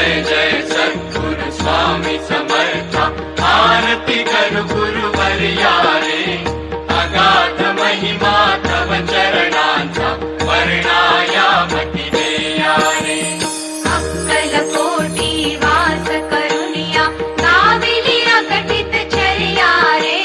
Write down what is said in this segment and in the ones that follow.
जय जय सद्गुरु स्वामी समर्था, आरती कर गुरुवर्या रे, अगाध महिमा तव चरणांचा, वर्णायामती देया रे. अक्कलकोटी वास करुनिया, काविली अघटित चर्या रे,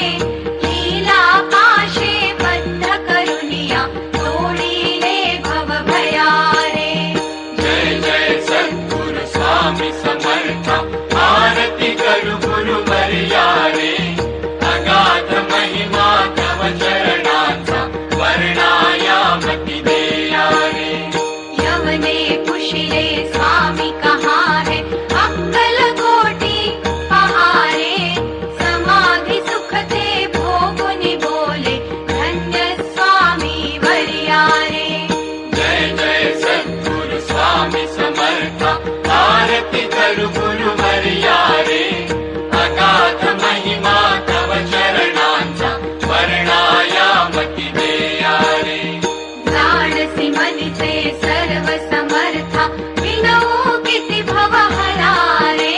लीला पाशे बद्ध करुनिया, तोडिले भव भया रे. जय जय सद्गुरु स्वामी समर्था, आरती कर गुरुवर्या रे, अगाध महिमा तव चरणांचा, वर्णायामती देया रे. यवने पुशिले स्वामी कहाँ है, अक्कलकोटी पहारे, समाधि सुख ते भोगुनि बोले, धन्य स्वामी वर्या रे. जय जय सद्गुरु स्वामी समर्था, आरती कर गुरुवर्या रे, अगाध महिमा तव चरणांचा, वर्णायामती देया रे. लाडसी मनिचे सर्व समर्था, विनवू किती भवहरा रे,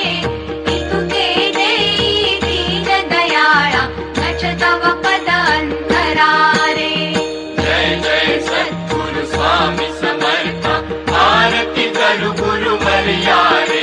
इतुके देई दीन दयाळा, नच तव पद अंतरा रे. जय जय सद्गुरु स्वामी समर्था, आरती कर गुरुवर्या रे,